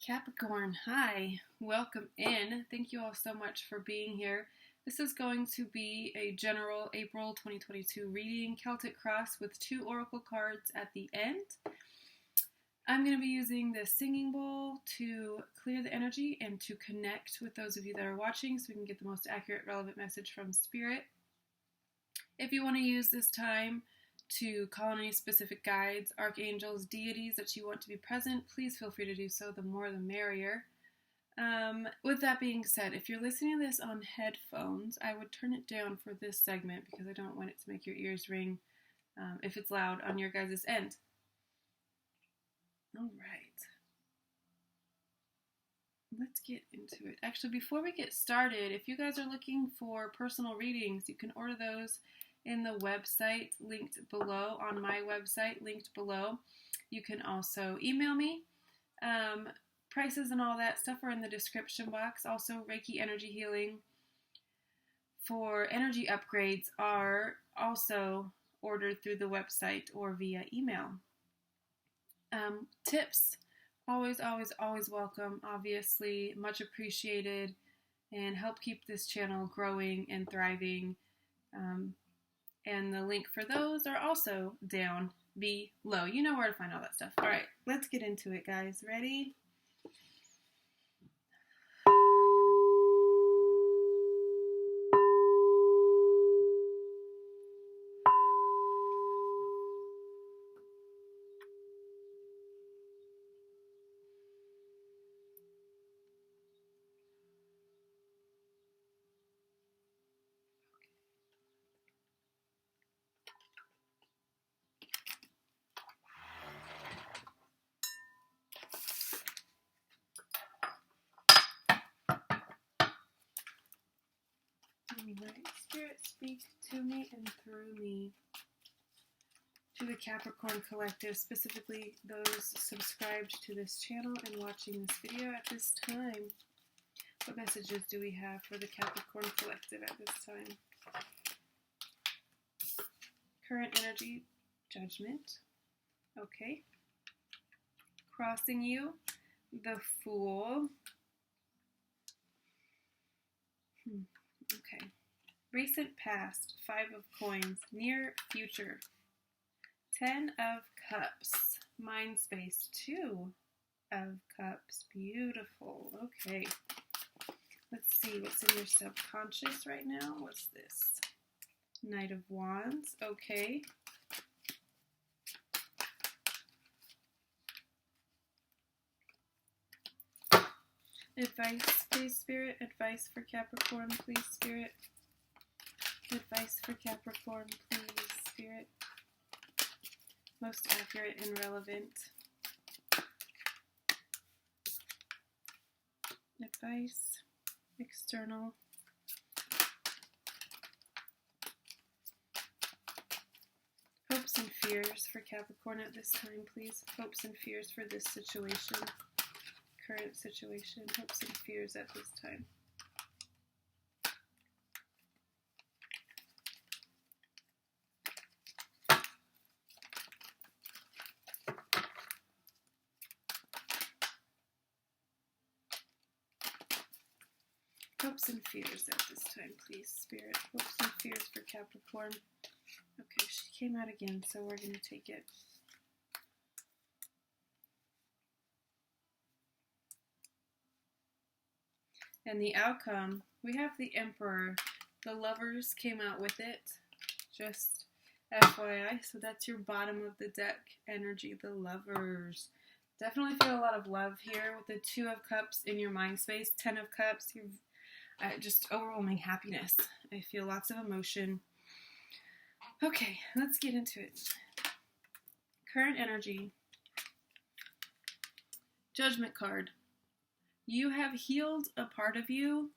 Capricorn, hi, welcome in. Thank you all so much for being here. This is going to be a general April 2022 reading, Celtic Cross, with 2 oracle cards at the end. I'm going to be using the singing bowl to clear the energy and to connect with those of you that are watching so we can get the most accurate, relevant message from Spirit. If you want to use this time to call on any specific guides, archangels, deities that you want to be present, please feel free to do so. The more the merrier. With that being said, if you're listening to this on headphones, I would turn it down for this segment because I don't want it to make your ears ring if it's loud on your guys' end. All right. Let's get into it. Actually, before we get started, if you guys are looking for personal readings, you can order those in the website linked below, on my website linked below. You can also email me. Prices and all that stuff are in the description box. Also, Reiki energy healing for energy upgrades are also ordered through the website or via email. Tips, always welcome, obviously, much appreciated, and help keep this channel growing and thriving. And the link for those are also down below. You know where to find all that stuff. All right, let's get into it, guys. Ready? Alright, Spirit, speak to me and through me. To the Capricorn Collective, specifically those subscribed to this channel and watching this video at this time. What messages do we have for the Capricorn Collective at this time? Current energy, Judgment. Okay. Crossing you, the Fool. Okay. Recent past, 5 of Coins. Near future, 10 of Cups. Mind space, 2 of Cups. Beautiful. Okay. Let's see what's in your subconscious right now. What's this? Knight of Wands. Okay. Advice, please, Spirit. Advice for Capricorn, please, Spirit. Advice for Capricorn, please, Spirit. Most accurate and relevant. Advice. External. Hopes and fears for Capricorn at this time, please. Hopes and fears for this situation. Current situation. Hopes and fears at this time. Hopes and fears at this time, please, Spirit. Hopes and fears for Capricorn. Okay, she came out again, so we're going to take it. And the outcome, we have the Emperor. The Lovers came out with it, just FYI. So that's your bottom of the deck energy, the Lovers. Definitely feel a lot of love here with the 2 of Cups in your mind space, 10 of Cups. You're just overwhelming happiness. I feel lots of emotion. Okay, let's get into it. Current energy. Judgment card. You have healed a part of you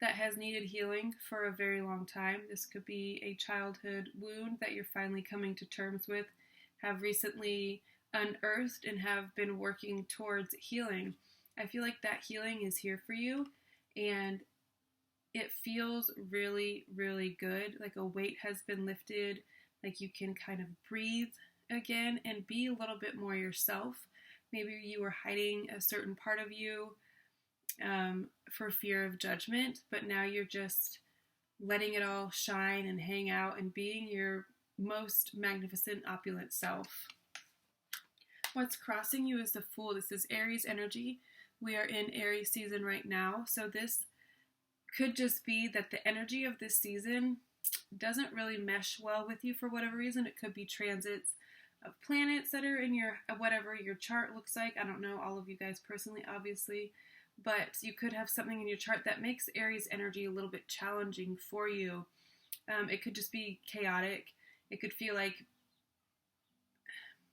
that has needed healing for a very long time. This could be a childhood wound that you're finally coming to terms with, have recently unearthed, and have been working towards healing. I feel like that healing is here for you, and it feels really, really good. Like a weight has been lifted, like you can kind of breathe again and be a little bit more yourself. Maybe you were hiding a certain part of you for fear of judgment, but now you're just letting it all shine and hang out and being your most magnificent, opulent self. What's crossing you is the Fool. This is Aries energy. We are in Aries season right now, so this could just be that the energy of this season doesn't really mesh well with you for whatever reason. It could be transits of planets that are in your, whatever your chart looks like. I don't know all of you guys personally, obviously, but you could have something in your chart that makes Aries energy a little bit challenging for you. It could just be chaotic. It could feel like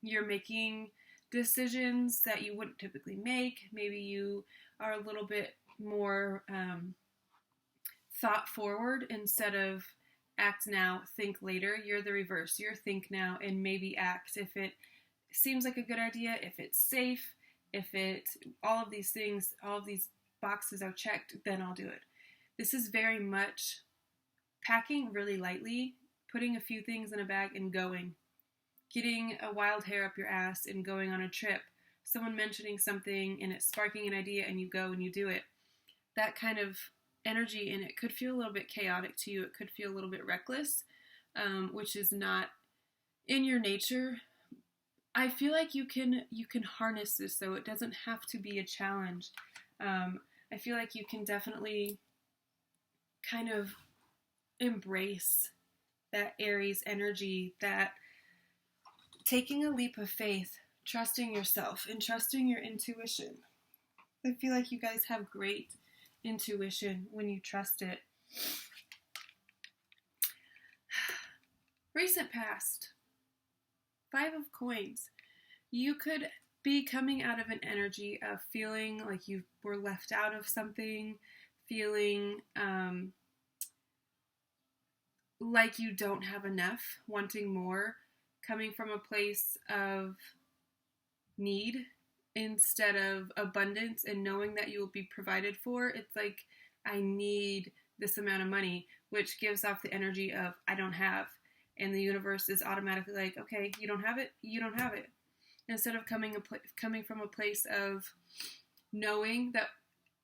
you're making decisions that you wouldn't typically make. Maybe you are a little bit more thought forward instead of act now, think later. You're the reverse. You're think now and maybe act if it seems like a good idea, if it's safe, if it, all of these things, all of these boxes are checked, then I'll do it. This is very much packing really lightly, putting a few things in a bag and going. Getting a wild hair up your ass and going on a trip. Someone mentioning something and it's sparking an idea and you go and you do it. That kind of energy, and it could feel a little bit chaotic to you. It could feel a little bit reckless, which is not in your nature. I feel like you can harness this, though. It doesn't have to be a challenge. I feel like you can definitely kind of embrace that Aries energy, that taking a leap of faith, trusting yourself, and trusting your intuition. I feel like you guys have great intuition when you trust it. Recent past. 5 of Coins. You could be coming out of an energy of feeling like you were left out of something, feeling like you don't have enough, wanting more, coming from a place of need instead of abundance and knowing that you will be provided for. It's like, I need this amount of money, which gives off the energy of I don't have. And the universe is automatically like, okay, you don't have it, you don't have it. Instead of coming from a place of knowing that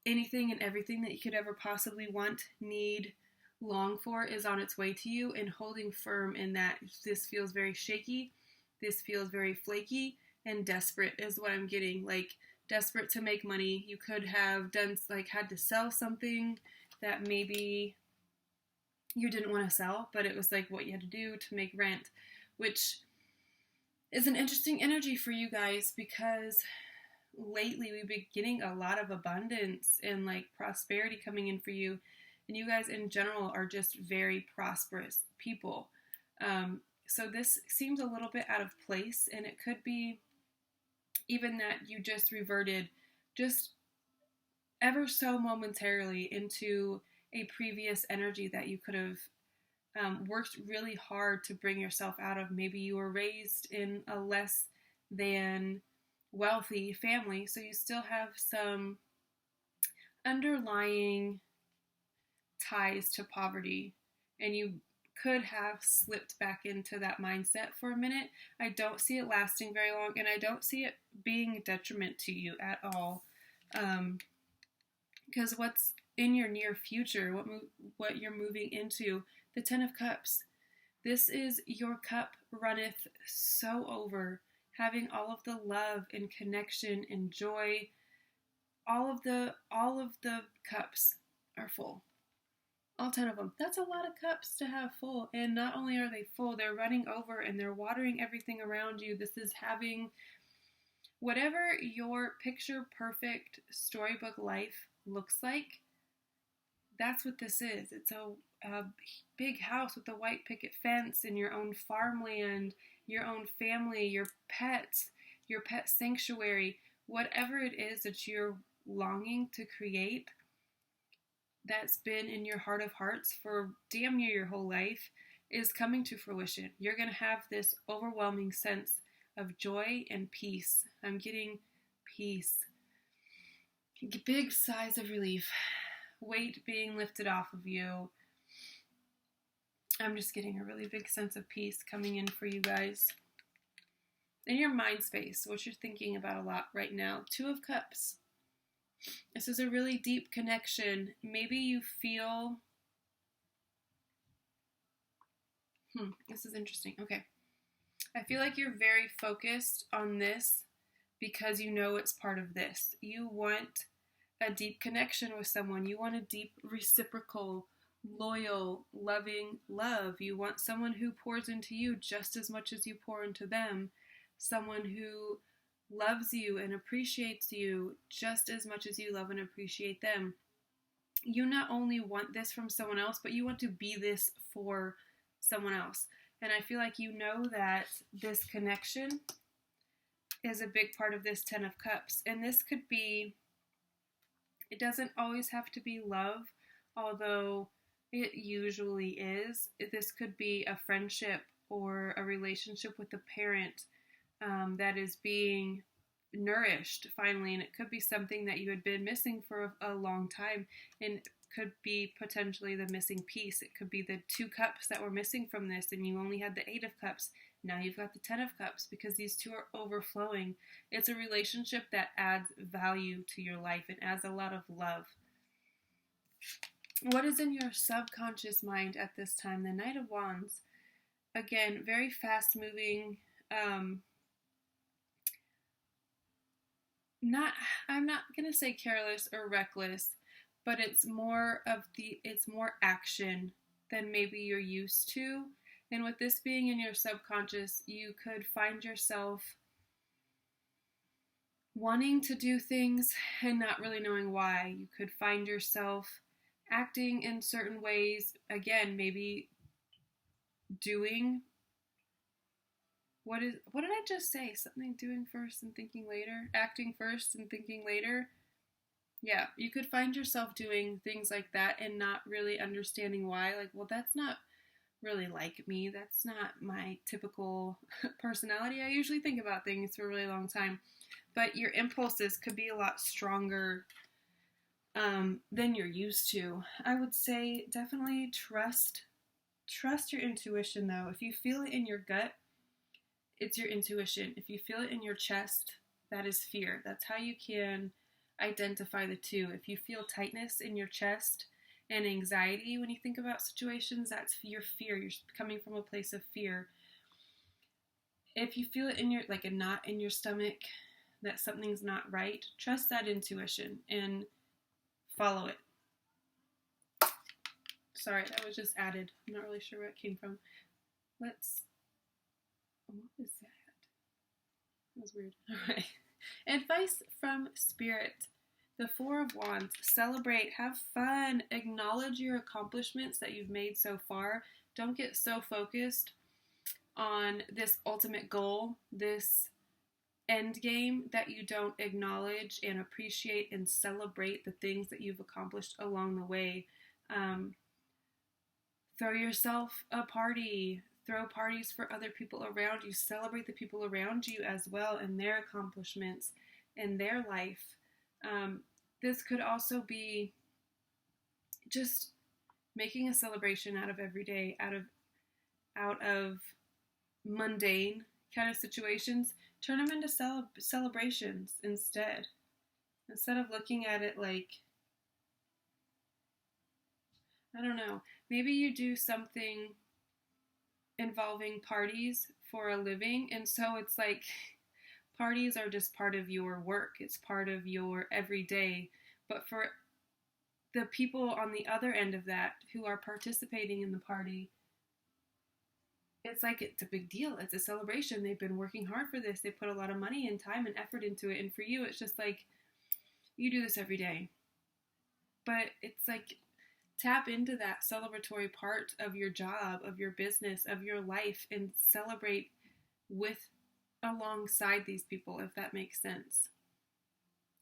anything and everything that you could ever possibly want, need, long for is on its way to you, and holding firm in that. This feels very shaky, this feels very flaky, and desperate is what I'm getting. Like, desperate to make money. You could have done, like, had to sell something that maybe you didn't want to sell, but it was like what you had to do to make rent, which is an interesting energy for you guys, because lately we've been getting a lot of abundance and like prosperity coming in for you. And you guys in general are just very prosperous people. So this seems a little bit out of place, and it could be even that you just reverted just ever so momentarily into a previous energy that you could have worked really hard to bring yourself out of. Maybe you were raised in a less than wealthy family, so you still have some underlying ties to poverty, and you could have slipped back into that mindset for a minute. I don't see it lasting very long, and I don't see it being a detriment to you at all, because what's in your near future, what you're moving into, the 10 of Cups. This is your cup runneth so over, having all of the love and connection and joy. All of the cups are full. All 10 of them. That's a lot of cups to have full. And not only are they full, they're running over and they're watering everything around you. This is having whatever your picture perfect storybook life looks like. That's what this is. It's a big house with a white picket fence and your own farmland, your own family, your pets, your pet sanctuary, whatever it is that you're longing to create, that's been in your heart of hearts for damn near your whole life, is coming to fruition. You're going to have this overwhelming sense of joy and peace. I'm getting peace. Big sighs of relief. Weight being lifted off of you. I'm just getting a really big sense of peace coming in for you guys. in your mind space, what you're thinking about a lot right now. Two of Cups. This is a really deep connection. Maybe you feel... this is interesting. Okay. I feel like you're very focused on this because you know it's part of this. You want a deep connection with someone. You want a deep, reciprocal, loyal, loving love. You want someone who pours into you just as much as you pour into them. Someone who loves you and appreciates you just as much as you love and appreciate them. You not only want this from someone else, but you want to be this for someone else. And I feel like you know that this connection is a big part of this 10 of Cups. And this could be, it doesn't always have to be love, although it usually is. This could be a friendship or a relationship with a parent that is being nourished finally, and it could be something that you had been missing for a long time, and could be potentially the missing piece. It could be the 2 cups that were missing from this, and you only had the 8 of Cups. Now you've got the 10 of Cups because these 2 are overflowing. It's a relationship that adds value to your life and adds a lot of love. What is in your subconscious mind at this time? The Knight of Wands. Again, very fast moving. I'm not gonna say careless or reckless, but it's more action than maybe you're used to. And with this being in your subconscious, you could find yourself wanting to do things and not really knowing why. You could find yourself acting in certain ways, again, maybe doing, what did I just say? Something doing first and thinking later? Acting first and thinking later? Yeah, you could find yourself doing things like that and not really understanding why. Like, well, that's not really like me. That's not my typical personality. I usually think about things for a really long time. But your impulses could be a lot stronger than you're used to. I would say definitely trust your intuition, though. If you feel it in your gut, it's your intuition. If you feel it in your chest, that is fear. That's how you can identify the two. If you feel tightness in your chest and anxiety when you think about situations, that's your fear. You're coming from a place of fear. If you feel it in your, like a knot in your stomach, that something's not right, trust that intuition and follow it. Sorry, that was just added. I'm not really sure where it came from. What is that? That was weird. All right. Advice from Spirit. The 4 of Wands. Celebrate. Have fun. Acknowledge your accomplishments that you've made so far. Don't get so focused on this ultimate goal, this end game, that you don't acknowledge and appreciate and celebrate the things that you've accomplished along the way. Throw yourself a party. Throw parties for other people around you. Celebrate the people around you as well and their accomplishments in their life. This could also be just making a celebration out of every day, out of mundane kind of situations. Turn them into celebrations instead. Instead of looking at it like, I don't know, maybe you do something involving parties for a living, and so it's like parties are just part of your work. It's part of your everyday. But for the people on the other end of that who are participating in the party, it's like it's a big deal. It's a celebration. They've been working hard for this. They put a lot of money and time and effort into it. And for you, it's just like, you do this every day. But it's like, tap into that celebratory part of your job, of your business, of your life, and celebrate alongside these people, if that makes sense.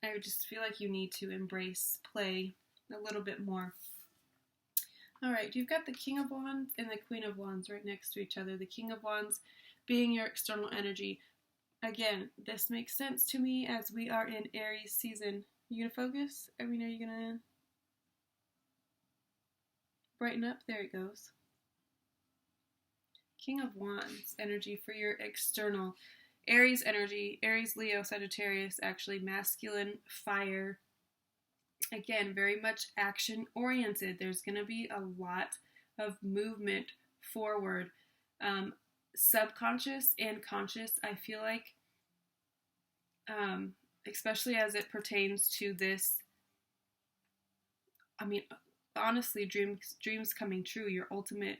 I would just feel like you need to embrace play a little bit more. All right, you've got the King of Wands and the Queen of Wands right next to each other. The King of Wands being your external energy. Again, this makes sense to me as we are in Aries season. You gonna focus? Are you gonna brighten up? There it goes. King of Wands energy for your external. Aries energy, Aries, Leo, Sagittarius, actually masculine, fire. Again, very much action oriented. There's going to be a lot of movement forward. Subconscious and conscious, I feel like, especially as it pertains to this, I mean, honestly, dreams coming true, your ultimate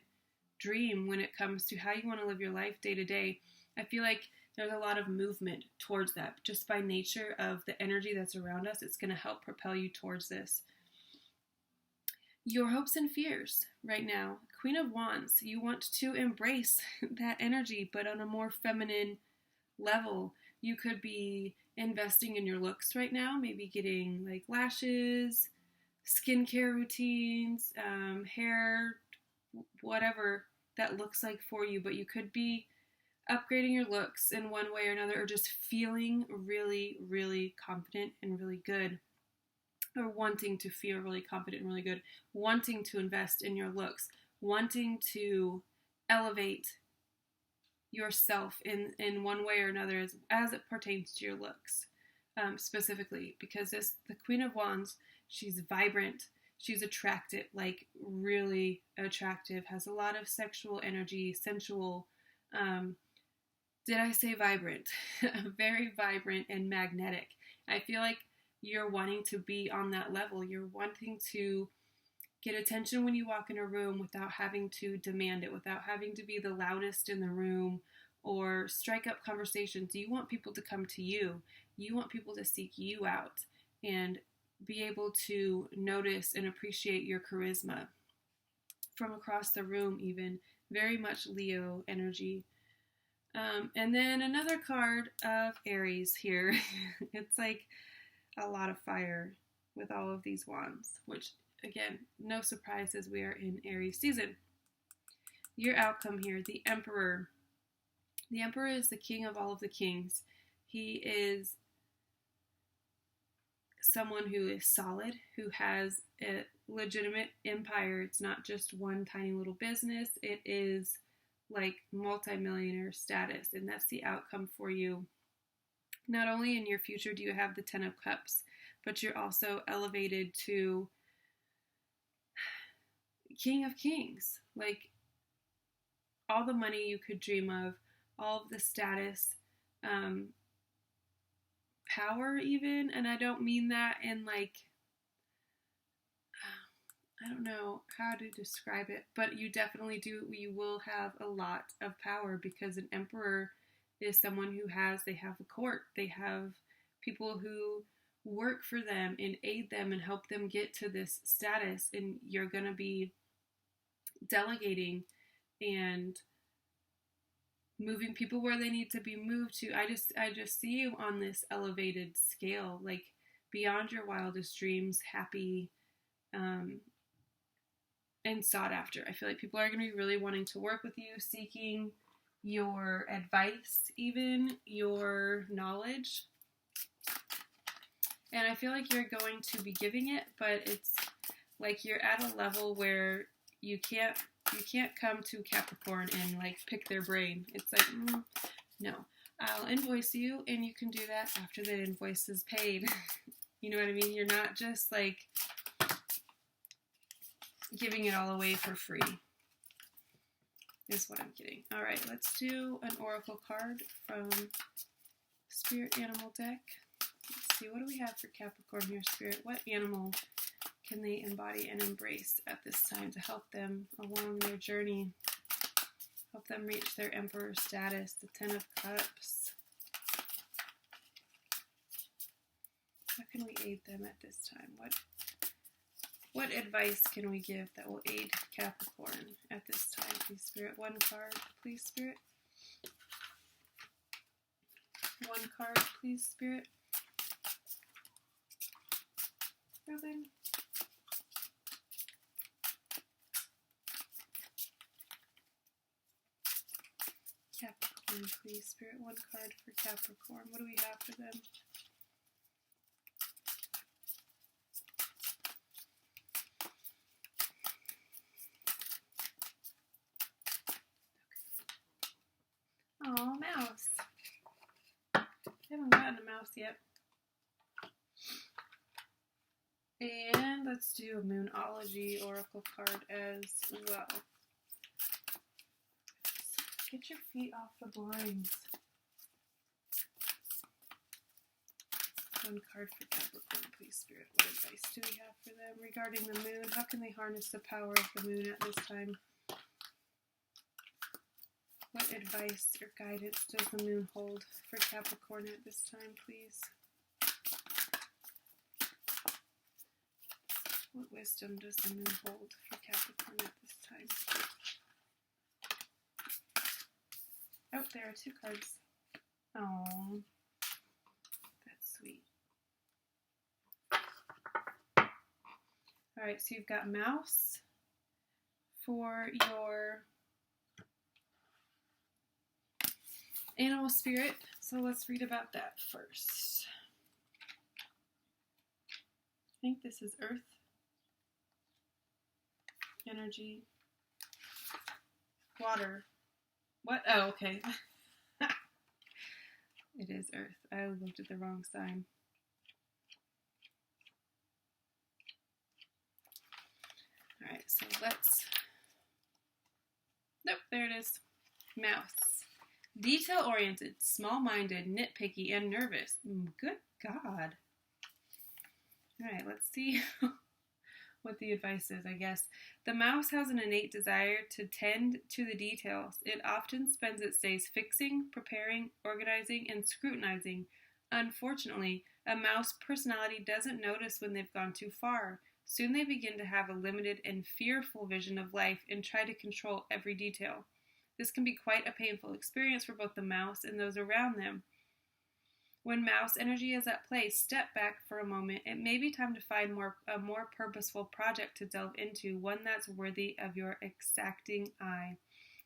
dream when it comes to how you want to live your life day to day. I feel like there's a lot of movement towards that. Just by nature of the energy that's around us, it's going to help propel you towards this. Your hopes and fears right now. Queen of Wands, you want to embrace that energy, but on a more feminine level. You could be investing in your looks right now, maybe getting like lashes, skincare routines, hair, whatever that looks like for you, but you could be upgrading your looks in one way or another, or just feeling really, really confident and really good, or wanting to feel really confident and really good, wanting to invest in your looks, wanting to elevate yourself in one way or another as it pertains to your looks, specifically, because the Queen of Wands, she's vibrant, she's attractive, like really attractive, has a lot of sexual energy, sensual, did I say vibrant? Very vibrant and magnetic. I feel like you're wanting to be on that level. You're wanting to get attention when you walk in a room without having to demand it, without having to be the loudest in the room or strike up conversations. You want people to come to you. You want people to seek you out and be able to notice and appreciate your charisma from across the room even. Very much Leo energy. And then another card of Aries here. It's like a lot of fire with all of these wands, which, again, no surprise as we are in Aries season. Your outcome here, the Emperor. The Emperor is the king of all of the kings. He is someone who is solid, who has a legitimate empire. It's not just one tiny little business. It is like multi-millionaire status, and that's the outcome for you. Not only in your future do you have the 10 of Cups, but you're also elevated to King of Kings. Like, all the money you could dream of, all of the status, power even, and I don't mean that in like, I don't know how to describe it, but you definitely do, you will have a lot of power, because an emperor is someone who they have a court, they have people who work for them and aid them and help them get to this status, and you're going to be delegating and moving people where they need to be moved to. I just see you on this elevated scale, like beyond your wildest dreams, happy, and sought after. I feel like people are going to be really wanting to work with you, seeking your advice, even your knowledge. And I feel like you're going to be giving it, but it's like you're at a level where you can't come to Capricorn and like pick their brain. It's like, no, I'll invoice you and you can do that after the invoice is paid. You know what I mean? You're not just like giving it all away for free, is what I'm getting. All right, let's do an oracle card from Spirit Animal deck. Let's see, what do we have for Capricorn here, Spirit? What animal can they embody and embrace at this time to help them along their journey, help them reach their Emperor status, the 10 of Cups? How can we aid them at this time? What advice can we give that will aid Capricorn at this time, please, Spirit? One card, please, Spirit. One card, please, Spirit. Robin. Capricorn, please, Spirit. One card for Capricorn. What do we have for them? Oh, mouse. cat and a mouse yet. And let's do a Moonology oracle card as well. Get your feet off the blinds. One card for Capricorn, please, Spirit. What advice do we have for them regarding the moon? How can they harness the power of the moon at this time? What advice or guidance does the moon hold for Capricorn at this time, please? What wisdom does the moon hold for Capricorn at this time? Oh, there are two cards. Oh, that's sweet. Alright, so you've got mouse for your animal spirit. So let's read about that first. I think this is Earth. Energy. Water. What? Oh, okay. It is Earth. I looked at the wrong sign. Alright, so let's... Nope, there it is. Mouse. Detail-oriented, small-minded, nitpicky, and nervous. Good God. Alright, let's see what the advice is, I guess. The mouse has an innate desire to tend to the details. It often spends its days fixing, preparing, organizing, and scrutinizing. Unfortunately, a mouse personality doesn't notice when they've gone too far. Soon they begin to have a limited and fearful vision of life and try to control every detail. This can be quite a painful experience for both the mouse and those around them. When mouse energy is at play, step back for a moment. It may be time to find a more purposeful project to delve into, one that's worthy of your exacting eye.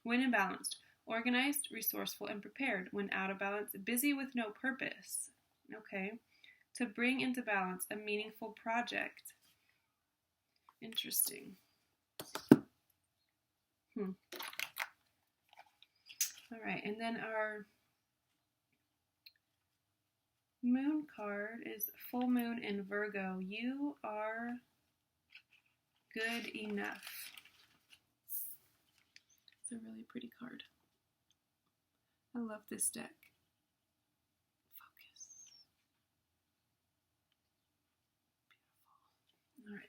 When imbalanced, organized, resourceful, and prepared. When out of balance, busy with no purpose. Okay. To bring into balance a meaningful project. Interesting. All right, and then our moon card is full moon in Virgo. You are good enough. It's a really pretty card. I love this deck. Focus. Beautiful. All right.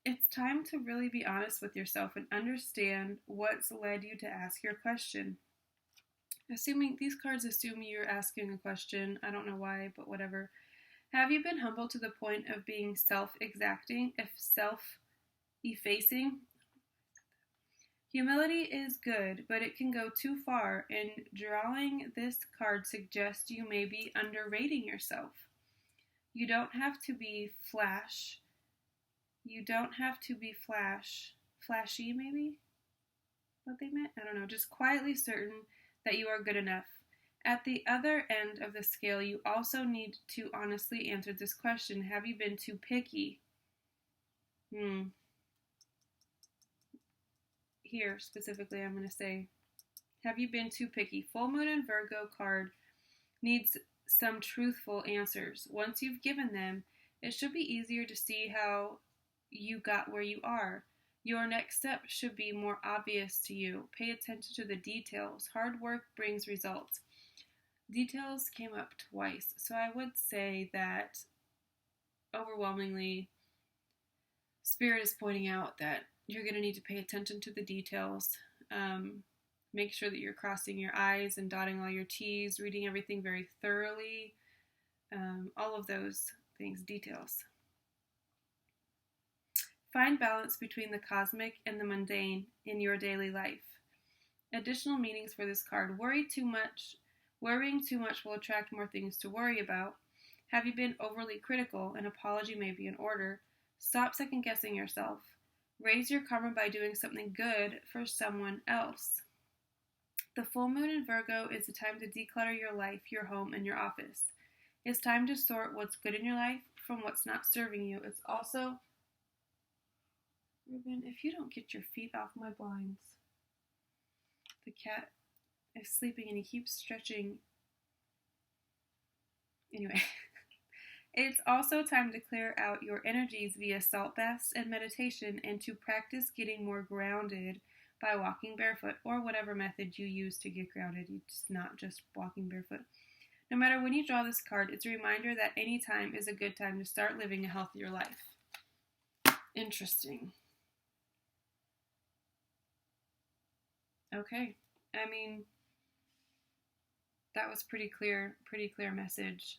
It's time to really be honest with yourself and understand what's led you to ask your question. These cards assume you're asking a question. I don't know why, but whatever. Have you been humble to the point of being self-exacting, self-effacing? Humility is good, but it can go too far, and drawing this card suggests you may be underrating yourself. You don't have to be flashy, maybe? What they meant? I don't know. Just quietly certain that you are good enough. At the other end of the scale, you also need to honestly answer this question. Have you been too picky? Here, specifically, I'm going to say, have you been too picky? Full Moon and Virgo card needs some truthful answers. Once you've given them, it should be easier to see how you got where you are. Your next step should be more obvious to you. Pay attention to the details. Hard work brings results. Details came up twice, so I would say that overwhelmingly, Spirit is pointing out that you're going to need to pay attention to the details. Make sure that you're crossing your I's and dotting all your T's, reading everything very thoroughly. All of those things, details. Find balance between the cosmic and the mundane in your daily life. Additional meanings for this card. Worrying too much will attract more things to worry about. Have you been overly critical? An apology may be in order. Stop second-guessing yourself. Raise your karma by doing something good for someone else. The full moon in Virgo is the time to declutter your life, your home, and your office. It's time to sort what's good in your life from what's not serving you. It's also... Ruben, if you don't get your feet off my blinds. The cat is sleeping and he keeps stretching Anyway, it's also time to clear out your energies via salt baths and meditation, and to practice getting more grounded by walking barefoot, or whatever method you use to get grounded. It's not just walking barefoot. No matter when you draw this card, it's a reminder that any time is a good time to start living a healthier life. Interesting. Okay. I mean, that was pretty clear message.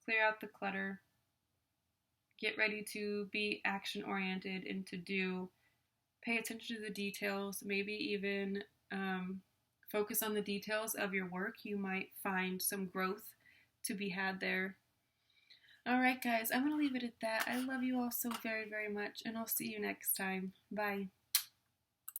Clear out the clutter. Get ready to be action-oriented and to do. Pay attention to the details. Maybe even focus on the details of your work. You might find some growth to be had there. All right, guys, I'm going to leave it at that. I love you all so very, very much, and I'll see you next time. Bye.